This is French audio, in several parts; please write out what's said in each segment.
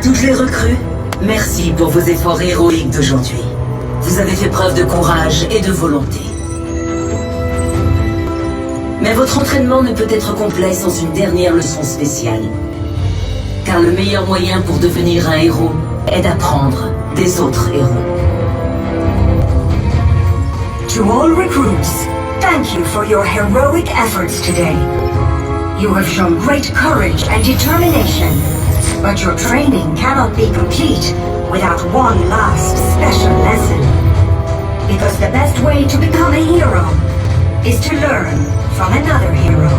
toutes les recrues, merci pour vos efforts héroïques d'aujourd'hui. Vous avez fait preuve de courage et de volonté. Mais votre entraînement ne peut être complet sans une dernière leçon spéciale. Car le meilleur moyen pour devenir un héros est d'apprendre des autres héros. To all recruits, thank you for your heroic efforts today. You have shown great courage and determination, but your training cannot be complete without one last special lesson. Because the best way to become a hero is to learn from another hero.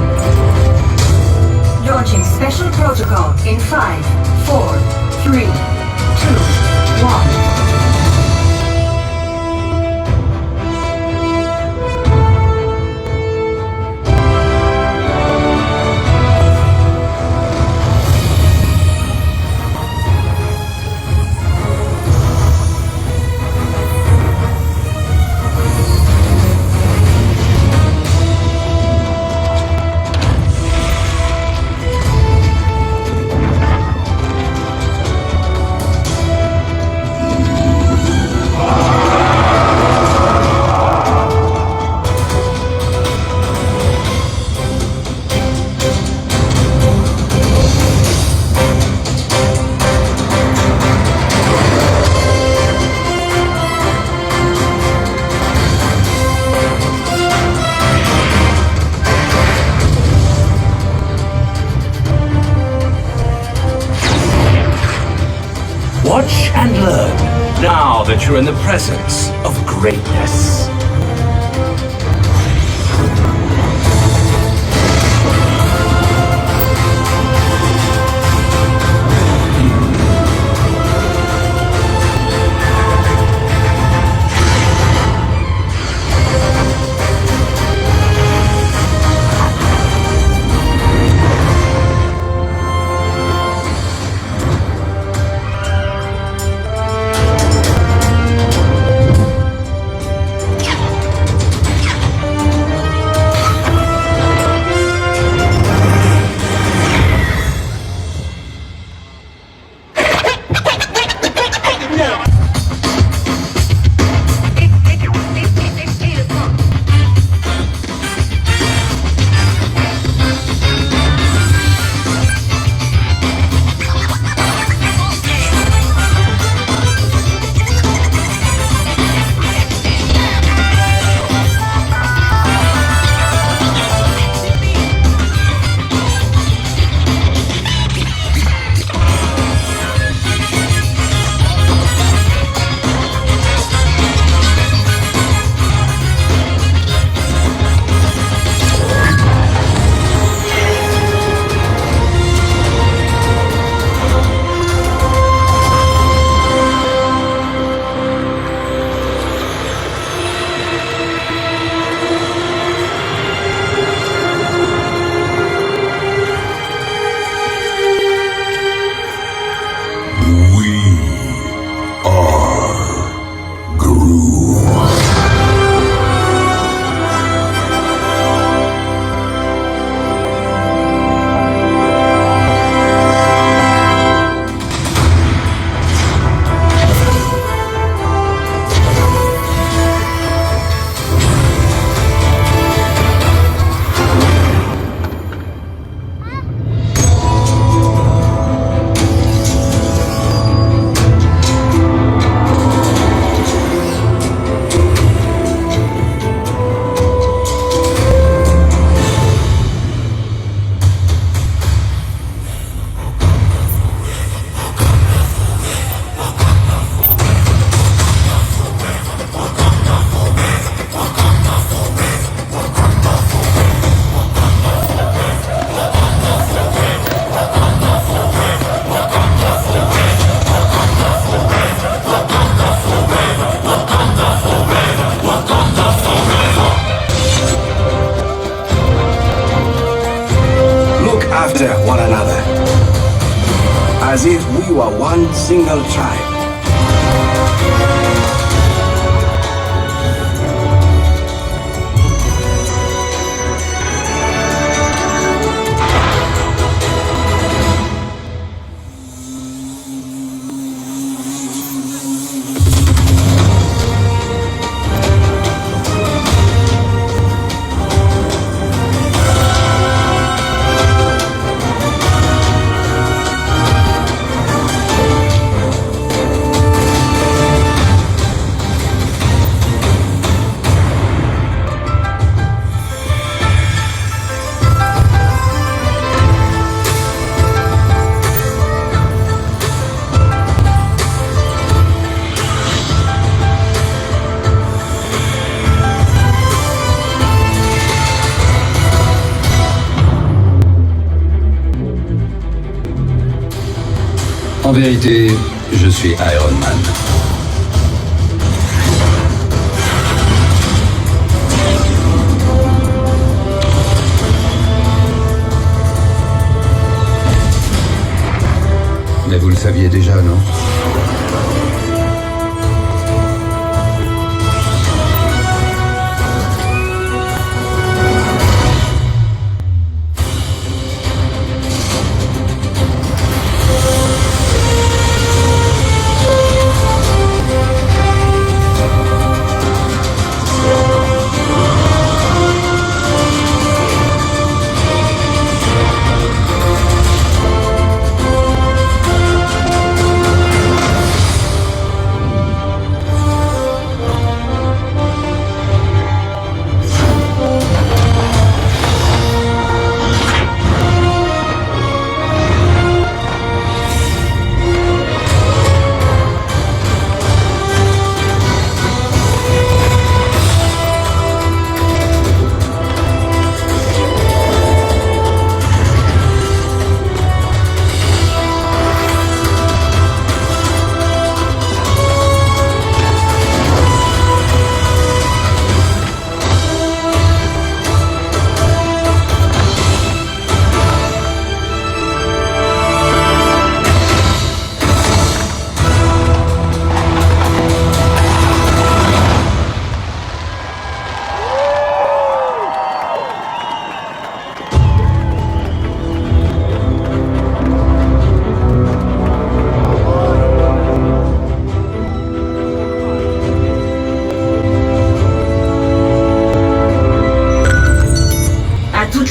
Launching special protocol in 5, 4, 3, 2, 1. Watch and learn, now that you're in the presence of greatness. After one another, as if we were one single tribe. vérité, je suis Iron Man. Mais vous le saviez déjà, non?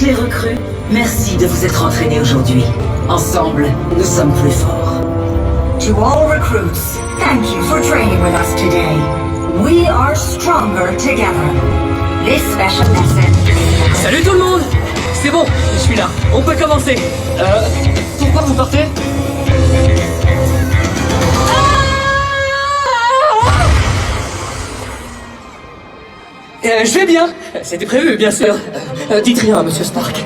Les recrues, merci de vous être entraînés aujourd'hui. Ensemble, nous sommes plus forts. To all recruits, thank you for training with us today. We are stronger together. This special lesson. Salut tout le monde! C'est bon, je suis là. On peut commencer. Pourquoi vous partez? Je vais bien. C'était prévu, bien sûr. Dites rien, monsieur Stark.